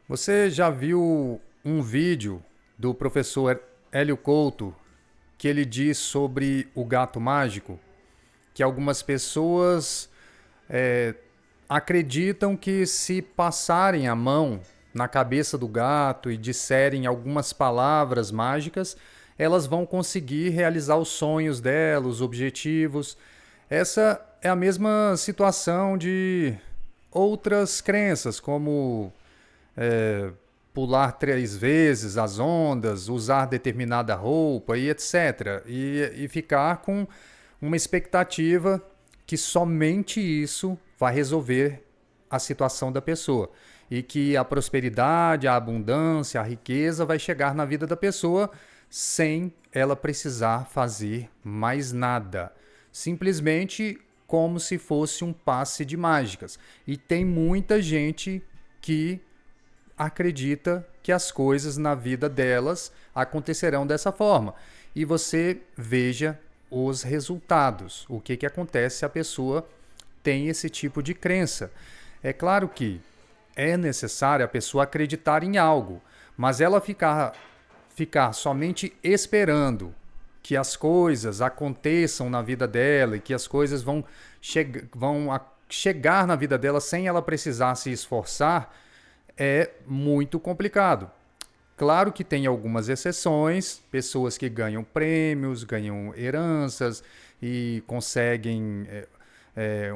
Você já viu um vídeo do professor Hélio Couto que ele diz sobre o gato mágico? Que algumas pessoas é, acreditam que se passarem a mão na cabeça do gato e disserem algumas palavras mágicas, elas vão conseguir realizar os sonhos dela, os objetivos. Essa é a mesma situação de outras crenças, como é, pular 3 vezes as ondas, usar determinada roupa e etc. E ficar com uma expectativa que somente isso vai resolver a situação da pessoa. E que a prosperidade, a abundância, a riqueza vai chegar na vida da pessoa sem ela precisar fazer mais nada. Simplesmente como se fosse um passe de mágicas. E tem muita gente que acredita que as coisas na vida delas acontecerão dessa forma. E você veja os resultados. O que acontece se a pessoa tem esse tipo de crença. É claro que é necessário a pessoa acreditar em algo, mas ela ficar somente esperando que as coisas aconteçam na vida dela e que as coisas vão chegar na vida dela sem ela precisar se esforçar, é muito complicado. Claro que tem algumas exceções, pessoas que ganham prêmios, ganham heranças e conseguem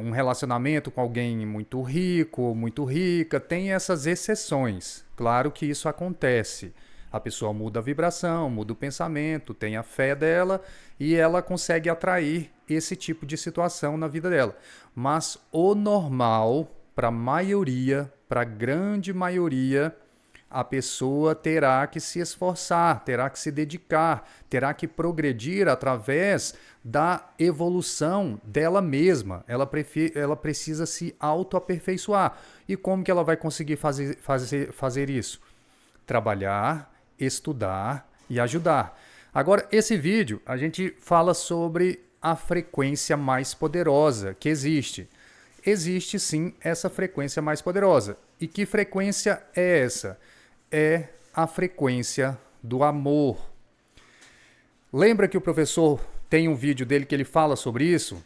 um relacionamento com alguém muito rico, muito rica. Tem essas exceções. Claro que isso acontece. A pessoa muda a vibração, muda o pensamento, tem a fé dela e ela consegue atrair esse tipo de situação na vida dela. Mas o normal, para a maioria, para a grande maioria, a pessoa terá que se esforçar, terá que se dedicar, terá que progredir através da evolução dela mesma. Ela precisa se autoaperfeiçoar. E como que ela vai conseguir fazer isso? Trabalhar, estudar e ajudar. Agora, esse vídeo, a gente fala sobre a frequência mais poderosa que existe. Existe sim essa frequência mais poderosa. E que frequência é essa? É a frequência do amor. Lembra que o professor tem um vídeo dele que ele fala sobre isso?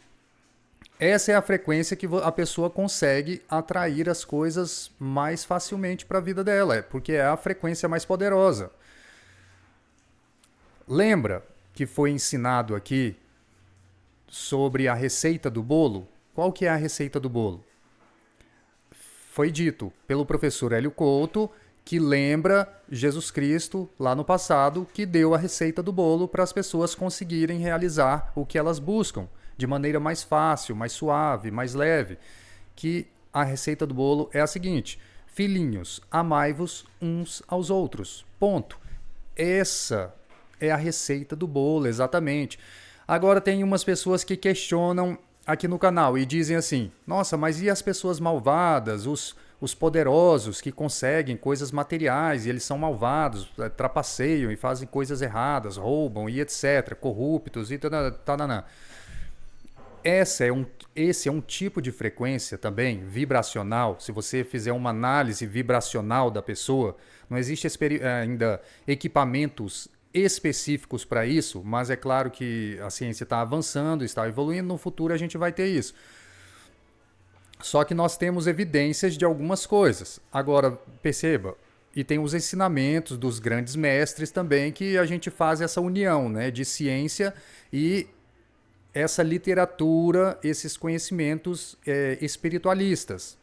Essa é a frequência que a pessoa consegue atrair as coisas mais facilmente para a vida dela, porque é a frequência mais poderosa. Lembra que foi ensinado aqui sobre a receita do bolo? Qual que é a receita do bolo? Foi dito pelo professor Hélio Couto que lembra Jesus Cristo lá no passado que deu a receita do bolo para as pessoas conseguirem realizar o que elas buscam de maneira mais fácil, mais suave, mais leve. Que a receita do bolo é a seguinte: filhinhos, amai-vos uns aos outros. Ponto. Essa é a receita do bolo, exatamente. Agora tem umas pessoas que questionam aqui no canal e dizem assim: nossa, mas e as pessoas malvadas, os poderosos que conseguem coisas materiais e eles são malvados, trapaceiam e fazem coisas erradas, roubam e etc, corruptos e tananã. Esse é um tipo de frequência também vibracional. Se você fizer uma análise vibracional da pessoa, não existe ainda equipamentos específicos para isso, mas é claro que a ciência está avançando, está evoluindo, no futuro a gente vai ter isso. Só que nós temos evidências de algumas coisas. Agora, perceba, e tem os ensinamentos dos grandes mestres também, que a gente faz essa união, né, de ciência e essa literatura, esses conhecimentos espiritualistas,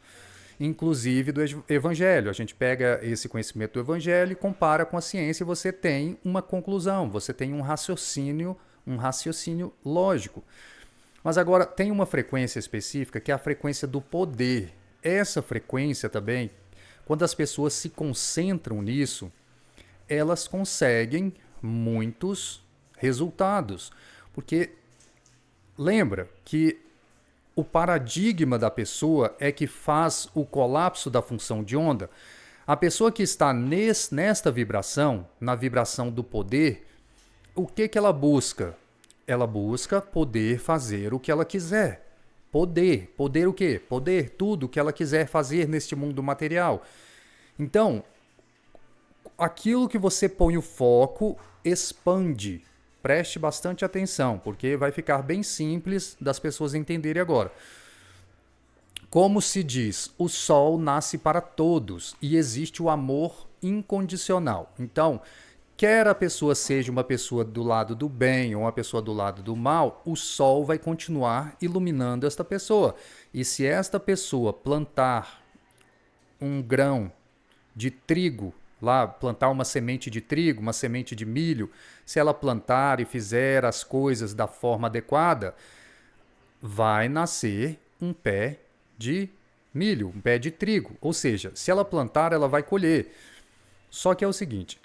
inclusive do Evangelho. A gente pega esse conhecimento do Evangelho e compara com a ciência e você tem uma conclusão, você tem um raciocínio lógico. Mas agora tem uma frequência específica que é a frequência do poder. Essa frequência também, quando as pessoas se concentram nisso, elas conseguem muitos resultados. Porque lembra que o paradigma da pessoa é que faz o colapso da função de onda. A pessoa que está nesta vibração, na vibração do poder, o que ela busca? Ela busca poder fazer o que ela quiser. Poder. Poder o quê? Poder tudo que ela quiser fazer neste mundo material. Então, aquilo que você põe o foco expande. Preste bastante atenção, porque vai ficar bem simples das pessoas entenderem agora. Como se diz, o sol nasce para todos e existe o amor incondicional. Então, quer a pessoa seja uma pessoa do lado do bem ou uma pessoa do lado do mal, o sol vai continuar iluminando esta pessoa. E se esta pessoa plantar um grão de trigo, lá plantar uma semente de trigo, uma semente de milho, se ela plantar e fizer as coisas da forma adequada, vai nascer um pé de milho, um pé de trigo. Ou seja, se ela plantar, ela vai colher. Só que é o seguinte,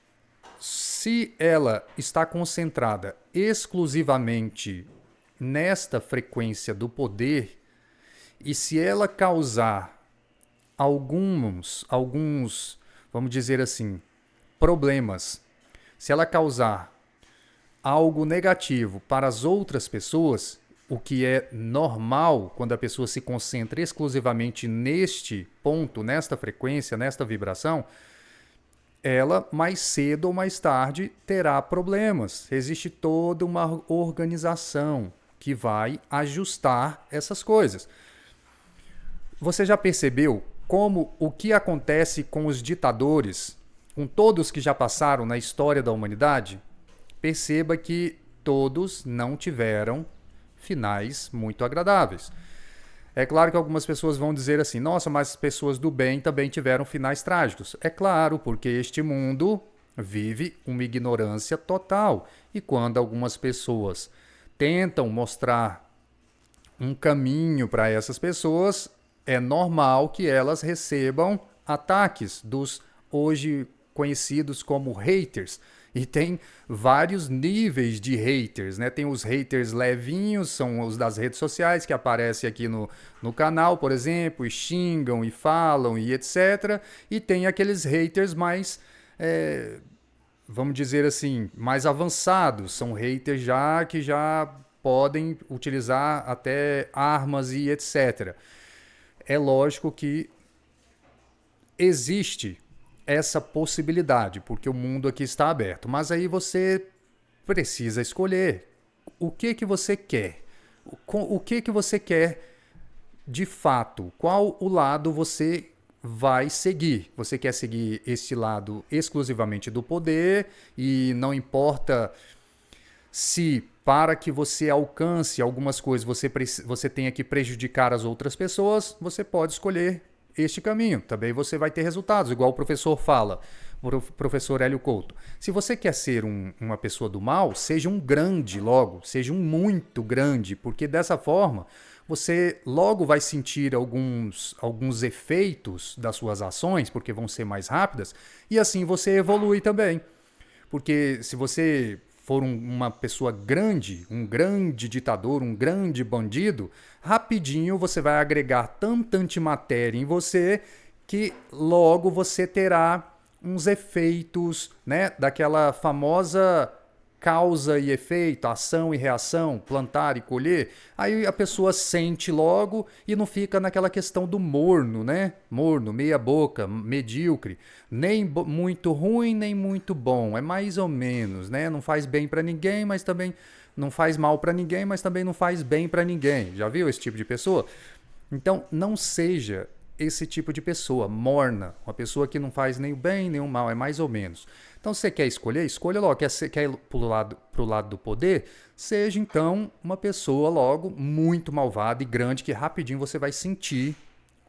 se ela está concentrada exclusivamente nesta frequência do poder, e se ela causar alguns, vamos dizer assim, problemas, se ela causar algo negativo para as outras pessoas, o que é normal quando a pessoa se concentra exclusivamente neste ponto, nesta frequência, nesta vibração, ela mais cedo ou mais tarde terá problemas. Existe toda uma organização que vai ajustar essas coisas. Você já percebeu como o que acontece com os ditadores, com todos que já passaram na história da humanidade? Perceba que todos não tiveram finais muito agradáveis. É claro que algumas pessoas vão dizer assim, nossa, mas as pessoas do bem também tiveram finais trágicos. É claro, porque este mundo vive uma ignorância total. E quando algumas pessoas tentam mostrar um caminho para essas pessoas, é normal que elas recebam ataques dos hoje conhecidos como haters. E tem vários níveis de haters, né? Tem os haters levinhos, são os das redes sociais, que aparecem aqui no canal, por exemplo, e xingam e falam e etc. E tem aqueles haters mais, vamos dizer assim, mais avançados. São haters que já podem utilizar até armas e etc. É lógico que existe essa possibilidade, porque o mundo aqui está aberto. Mas aí você precisa escolher o que você quer. O que você quer de fato. Qual o lado você vai seguir. Você quer seguir este lado exclusivamente do poder e não importa se para que você alcance algumas coisas você tenha que prejudicar as outras pessoas, você pode escolher este caminho. Também você vai ter resultados, igual o professor fala, o professor Hélio Couto. Se você quer ser uma pessoa do mal, seja um grande logo, seja um muito grande, porque dessa forma você logo vai sentir alguns efeitos das suas ações, porque vão ser mais rápidas, e assim você evolui também. Porque se você for uma pessoa grande, um grande ditador, um grande bandido, rapidinho você vai agregar tanta antimatéria em você que logo você terá uns efeitos, né, daquela famosa causa e efeito, ação e reação, plantar e colher. Aí a pessoa sente logo e não fica naquela questão do morno, né? Morno, meia boca, medíocre, nem muito ruim, nem muito bom, é mais ou menos, né? Não faz bem para ninguém, mas também não faz mal para ninguém, mas também não faz bem para ninguém. Já viu esse tipo de pessoa? Então, não seja esse tipo de pessoa, morna, uma pessoa que não faz nem o bem nem o mal, é mais ou menos. Então, você quer escolher? Escolha logo. Quer ir pro lado do poder? Seja, então, uma pessoa logo muito malvada e grande que rapidinho você vai sentir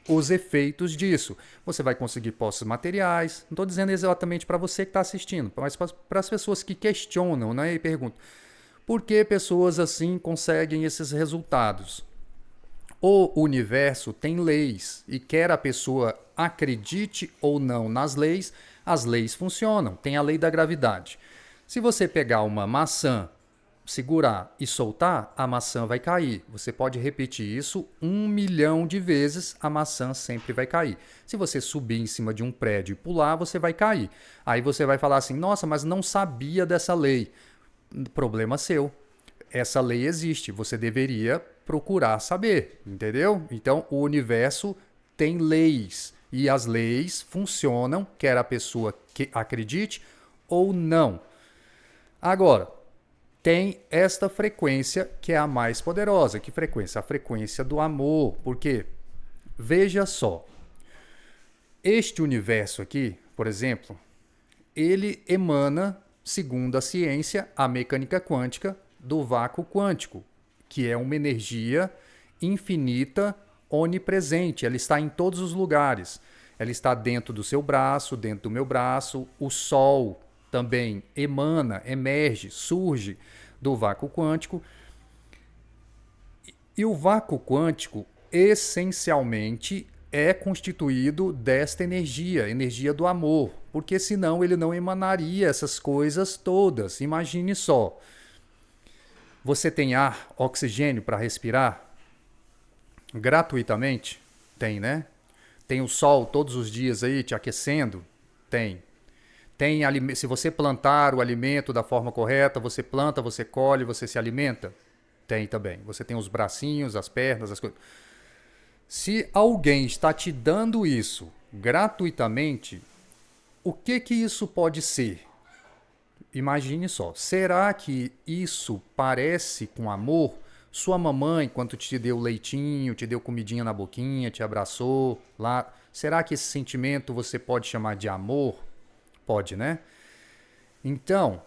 os efeitos disso. Você vai conseguir posses materiais. Não estou dizendo exatamente para você que está assistindo, mas para as pessoas que questionam, né, e perguntam por que pessoas assim conseguem esses resultados. O universo tem leis e quer a pessoa acredite ou não nas leis, as leis funcionam. Tem a lei da gravidade. Se você pegar uma maçã, segurar e soltar, a maçã vai cair. Você pode repetir isso 1.000.000 de vezes, a maçã sempre vai cair. Se você subir em cima de um prédio e pular, você vai cair. Aí você vai falar assim, nossa, mas não sabia dessa lei. Problema seu. Essa lei existe, você deveria procurar saber, entendeu? Então, o universo tem leis E as leis funcionam, quer a pessoa que acredite ou não. Agora, tem esta frequência que é a mais poderosa. Que frequência? A frequência do amor. Porque, veja só, este universo aqui, por exemplo, ele emana, segundo a ciência, a mecânica quântica, do vácuo quântico, que é uma energia infinita, onipresente. Ela está em todos os lugares. Ela está dentro do seu braço, dentro do meu braço. O Sol também emana, emerge, surge do vácuo quântico. E o vácuo quântico, essencialmente, é constituído desta energia, energia do amor, porque senão ele não emanaria essas coisas todas. Imagine só, você tem ar, oxigênio para respirar gratuitamente? Tem, né? Tem o sol todos os dias aí te aquecendo? Tem. Se você plantar o alimento da forma correta, você planta, você colhe, você se alimenta? Tem também. Você tem os bracinhos, as pernas, as coisas. Se alguém está te dando isso gratuitamente, o que isso pode ser? Imagine só. Será que isso parece com amor? Sua mamãe, quando te deu leitinho, te deu comidinha na boquinha, te abraçou lá, será que esse sentimento você pode chamar de amor? Pode, né? Então,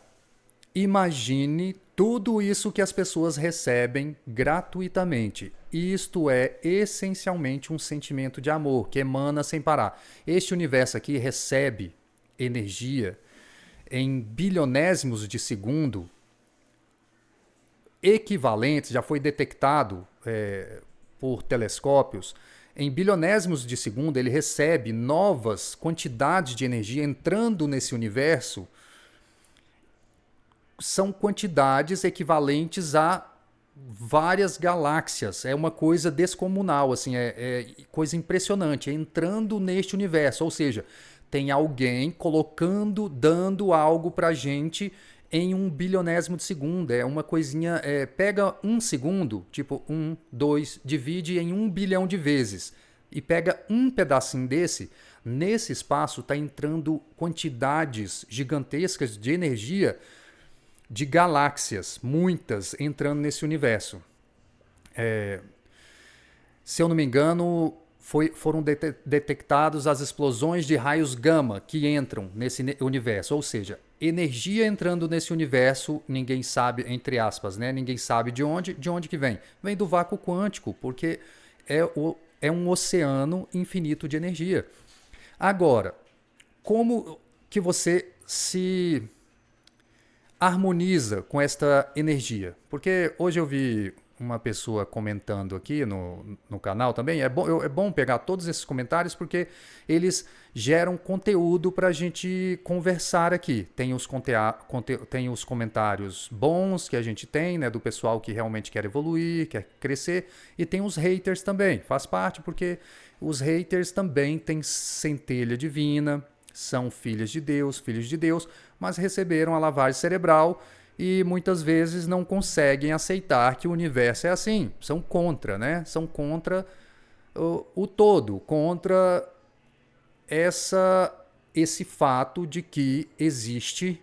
imagine tudo isso que as pessoas recebem gratuitamente. Isto é essencialmente um sentimento de amor que emana sem parar. Este universo aqui recebe energia em bilionésimos de segundo, equivalentes, já foi detectado por telescópios, em bilionésimos de segundo ele recebe novas quantidades de energia entrando nesse universo. São quantidades equivalentes a várias galáxias. É uma coisa descomunal, assim, é coisa impressionante. É entrando neste universo, ou seja, tem alguém colocando, dando algo pra gente em um bilionésimo de segundo. É uma coisinha, pega um segundo, tipo 1, 2, divide em 1 bilhão de vezes e pega um pedacinho desse. Nesse espaço está entrando quantidades gigantescas de energia de galáxias, muitas entrando nesse universo. Se eu não me engano, foram detectados as explosões de raios gama que entram nesse universo, ou seja, energia entrando nesse universo, ninguém sabe, entre aspas, né? Ninguém sabe de onde que vem. Vem do vácuo quântico, porque é um oceano infinito de energia. Agora, como que você se harmoniza com esta energia? Porque hoje eu vi uma pessoa comentando aqui no canal também. É bom pegar todos esses comentários porque eles geram conteúdo para a gente conversar aqui. Tem os comentários bons que a gente tem, né, do pessoal que realmente quer evoluir, quer crescer, e tem os haters também. Faz parte porque os haters também têm centelha divina, são filhos de Deus, mas receberam a lavagem cerebral e muitas vezes não conseguem aceitar que o universo é assim. São contra, né? São contra o todo, contra esse fato de que existe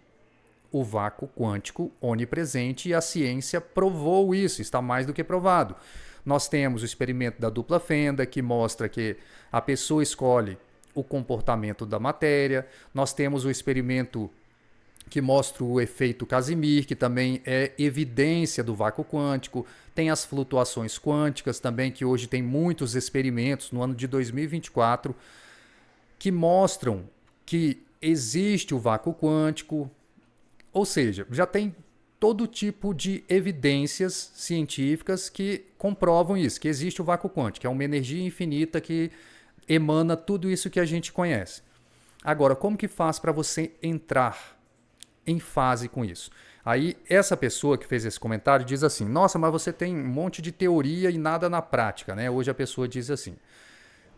o vácuo quântico onipresente e a ciência provou isso, está mais do que provado. Nós temos o experimento da dupla fenda que mostra que a pessoa escolhe o comportamento da matéria. Nós temos o experimento que mostra o efeito Casimir, que também é evidência do vácuo quântico. Tem as flutuações quânticas também, que hoje tem muitos experimentos no ano de 2024 que mostram que existe o vácuo quântico. Ou seja, já tem todo tipo de evidências científicas que comprovam isso, que existe o vácuo quântico, que é uma energia infinita que emana tudo isso que a gente conhece. Agora, como que faz para você entrar em fase com isso? Aí essa pessoa que fez esse comentário diz assim: nossa, mas você tem um monte de teoria e nada na prática, né? Hoje a pessoa diz assim: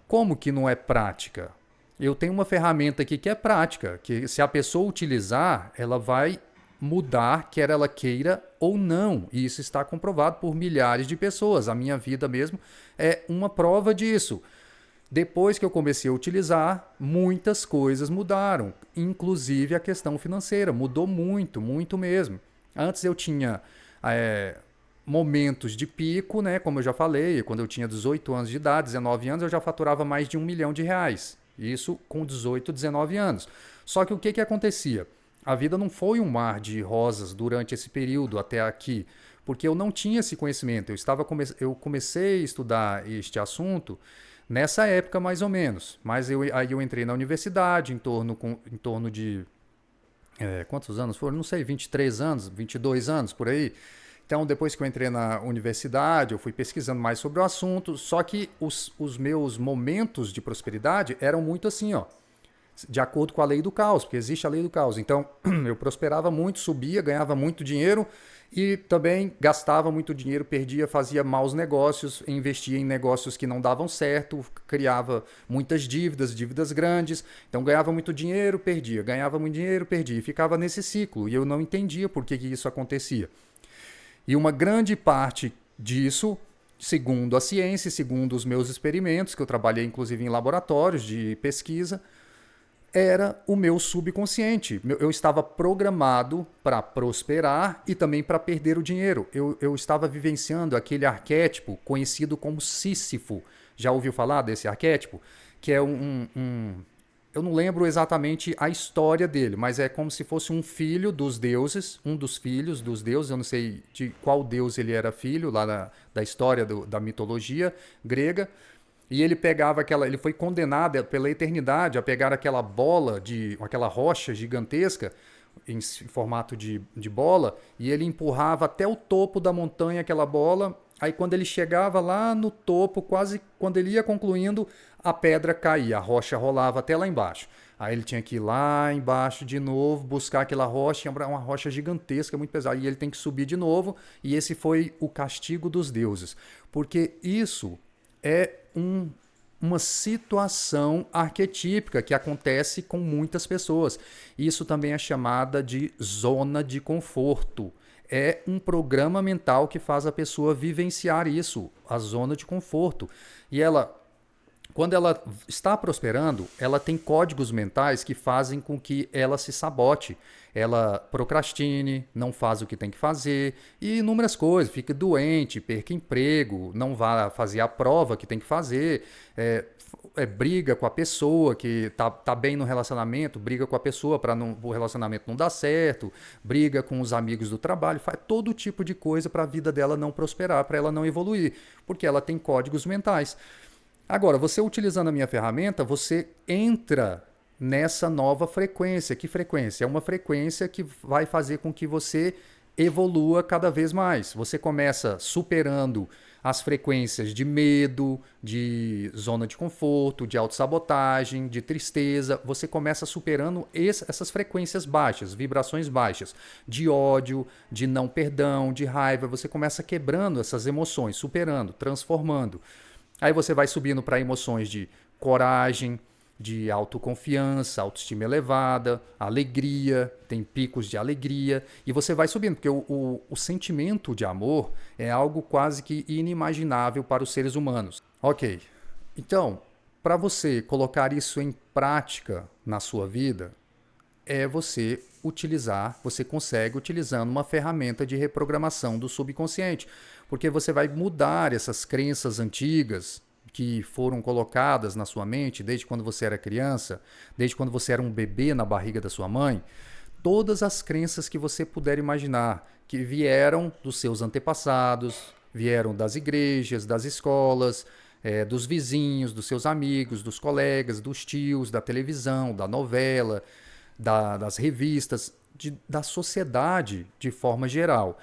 como que não é prática? Eu tenho uma ferramenta aqui que é prática, que se a pessoa utilizar, ela vai mudar, quer ela queira ou não. E isso está comprovado por milhares de pessoas. A minha vida mesmo é uma prova disso. Depois que eu comecei a utilizar, muitas coisas mudaram, inclusive a questão financeira. Mudou muito, muito mesmo. Antes eu tinha momentos de pico, né? Como eu já falei, quando eu tinha 18 anos de idade, 19 anos, eu já faturava mais de R$ 1 milhão. Isso com 18, 19 anos. Só que o que acontecia? A vida não foi um mar de rosas durante esse período até aqui, porque eu não tinha esse conhecimento. Eu comecei a estudar este assunto nessa época mais ou menos. Mas aí eu entrei na universidade em torno de quantos anos foram? Não sei, 23 anos, 22 anos por aí. Então, depois que eu entrei na universidade, eu fui pesquisando mais sobre o assunto, só que os meus momentos de prosperidade eram muito assim, ó, de acordo com a lei do caos, porque existe a lei do caos. Então, eu prosperava muito, subia, ganhava muito dinheiro e também gastava muito dinheiro, perdia, fazia maus negócios, investia em negócios que não davam certo, criava muitas dívidas, dívidas grandes. Então, ganhava muito dinheiro, perdia, ganhava muito dinheiro, perdia, e ficava nesse ciclo. E eu não entendia por que isso acontecia. E uma grande parte disso, segundo a ciência, segundo os meus experimentos, que eu trabalhei inclusive em laboratórios de pesquisa, era o meu subconsciente. Eu estava programado para prosperar e também para perder o dinheiro. Eu estava vivenciando aquele arquétipo conhecido como Sísifo. Já ouviu falar desse arquétipo? Que é eu não lembro exatamente a história dele, mas é como se fosse um filho dos deuses, um dos filhos dos deuses. Eu não sei de qual deus ele era filho, lá da história da mitologia grega. E ele ele foi condenado pela eternidade a pegar aquela aquela rocha gigantesca em formato de bola, e ele empurrava até o topo da montanha aquela bola. Aí quando ele chegava lá no topo, quase quando ele ia concluindo, a pedra caía, a rocha rolava até lá embaixo. Aí ele tinha que ir lá embaixo de novo, buscar aquela rocha, uma rocha gigantesca, muito pesada. E ele tem que subir de novo, e esse foi o castigo dos deuses. Porque isso é uma situação arquetípica que acontece com muitas pessoas. Isso também é chamada de zona de conforto. É um programa mental que faz a pessoa vivenciar isso, a zona de conforto. E quando ela está prosperando, ela tem códigos mentais que fazem com que ela se sabote. Ela procrastine, não faz o que tem que fazer e inúmeras coisas. Fica doente, perca emprego, não vá fazer a prova que tem que fazer, briga com a pessoa que tá bem no relacionamento, briga com a pessoa para o relacionamento não dar certo, briga com os amigos do trabalho, faz todo tipo de coisa para a vida dela não prosperar, para ela não evoluir, porque ela tem códigos mentais. Agora, você utilizando a minha ferramenta, você entra nessa nova frequência. Que frequência? É uma frequência que vai fazer com que você evolua cada vez mais. Você começa superando as frequências de medo, de zona de conforto, de autossabotagem, de tristeza. Você começa superando essas frequências baixas, vibrações baixas, de ódio, de não perdão, de raiva. Você começa quebrando essas emoções, superando, transformando. Aí você vai subindo para emoções de coragem, de autoconfiança, autoestima elevada, alegria, tem picos de alegria, e você vai subindo, porque o sentimento de amor é algo quase que inimaginável para os seres humanos. Ok, então, para você colocar isso em prática na sua vida, você consegue utilizando uma ferramenta de reprogramação do subconsciente, porque você vai mudar essas crenças antigas que foram colocadas na sua mente desde quando você era criança, desde quando você era um bebê na barriga da sua mãe, todas as crenças que você puder imaginar, que vieram dos seus antepassados, vieram das igrejas, das escolas, dos vizinhos, dos seus amigos, dos colegas, dos tios, da televisão, da novela, das revistas, da sociedade de forma geral.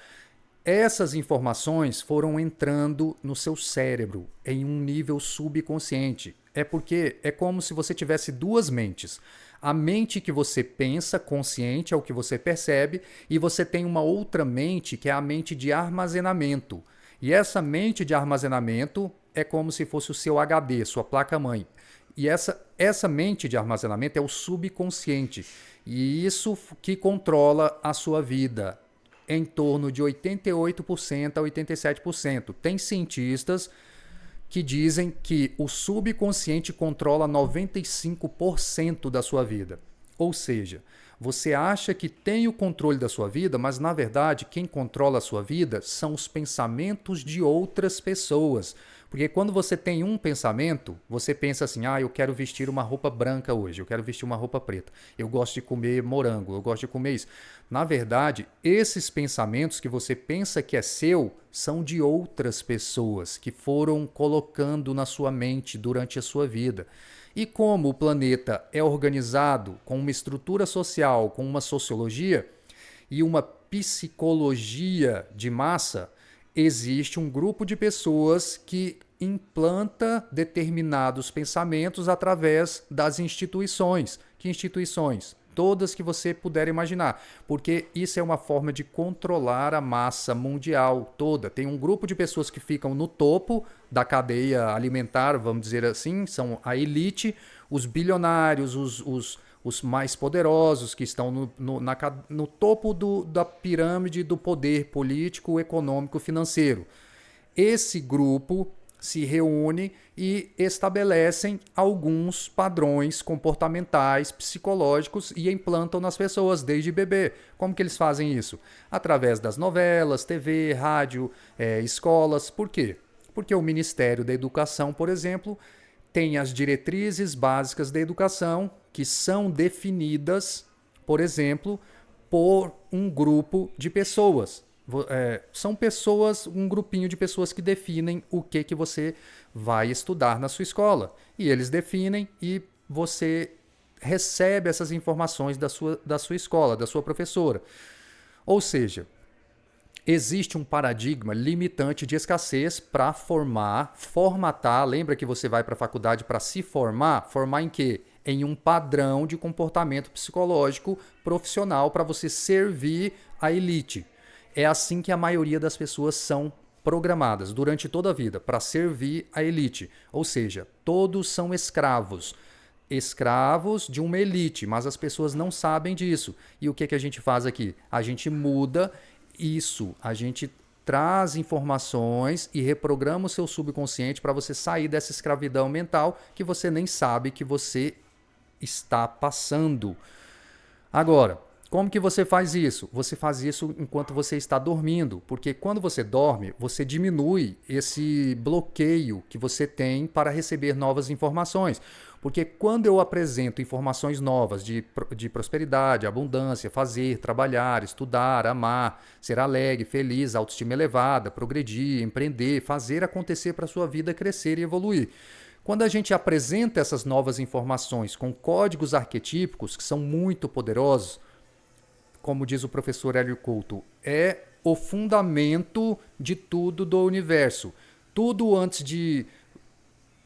Essas informações foram entrando no seu cérebro em um nível subconsciente. Porque é como se você tivesse duas mentes. A mente que você pensa, consciente, é o que você percebe, e você tem uma outra mente que é a mente de armazenamento. E essa mente de armazenamento é como se fosse o seu HD, sua placa-mãe. E essa mente de armazenamento é o subconsciente. E isso que controla a sua vida em torno de 88% a 87%. Tem cientistas que dizem que o subconsciente controla 95% da sua vida. Ou seja, você acha que tem o controle da sua vida, mas na verdade quem controla a sua vida são os pensamentos de outras pessoas. Porque quando você tem um pensamento, você pensa assim, eu quero vestir uma roupa branca hoje, eu quero vestir uma roupa preta, eu gosto de comer morango, eu gosto de comer isso. Na verdade, esses pensamentos que você pensa que é seu, são de outras pessoas que foram colocando na sua mente durante a sua vida. E como o planeta é organizado com uma estrutura social, com uma sociologia e uma psicologia de massa, existe um grupo de pessoas que implanta determinados pensamentos através das instituições. Que instituições? Todas que você puder imaginar, porque isso é uma forma de controlar a massa mundial toda. Tem um grupo de pessoas que ficam no topo da cadeia alimentar, vamos dizer assim, são a elite, os bilionários, os mais poderosos que estão no topo da pirâmide do poder político, econômico, financeiro. Esse grupo se reúne e estabelecem alguns padrões comportamentais, psicológicos e implantam nas pessoas desde bebê. Como que eles fazem isso? Através das novelas, TV, rádio, escolas. Por quê? Porque o Ministério da Educação, por exemplo, tem as diretrizes básicas da educação que são definidas, por exemplo, por um grupo de pessoas. São pessoas, um grupinho de pessoas que definem o que você vai estudar na sua escola. E eles definem e você recebe essas informações da sua escola, da sua professora. Ou seja, existe um paradigma limitante de escassez para formatar. Lembra que você vai para a faculdade para se formar? Formar em quê? Em um padrão de comportamento psicológico profissional para você servir a elite. É assim que a maioria das pessoas são programadas durante toda a vida, para servir a elite. Ou seja, todos são escravos. Escravos de uma elite, mas as pessoas não sabem disso. E o que a gente faz aqui? A gente muda isso, a gente traz informações e reprograma o seu subconsciente para você sair dessa escravidão mental que você nem sabe que você está passando. Agora, como que você faz isso? Você faz isso enquanto você está dormindo, porque quando você dorme, você diminui esse bloqueio que você tem para receber novas informações. Porque quando eu apresento informações novas de prosperidade, abundância, fazer, trabalhar, estudar, amar, ser alegre, feliz, autoestima elevada, progredir, empreender, fazer acontecer para a sua vida crescer e evoluir. Quando a gente apresenta essas novas informações com códigos arquetípicos que são muito poderosos, como diz o professor Hélio Couto, é o fundamento de tudo do universo. Tudo antes de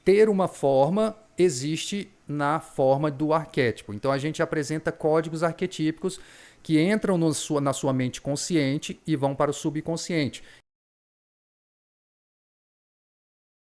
ter uma forma, existe na forma do arquétipo. Então a gente apresenta códigos arquetípicos que entram na sua mente consciente e vão para o subconsciente.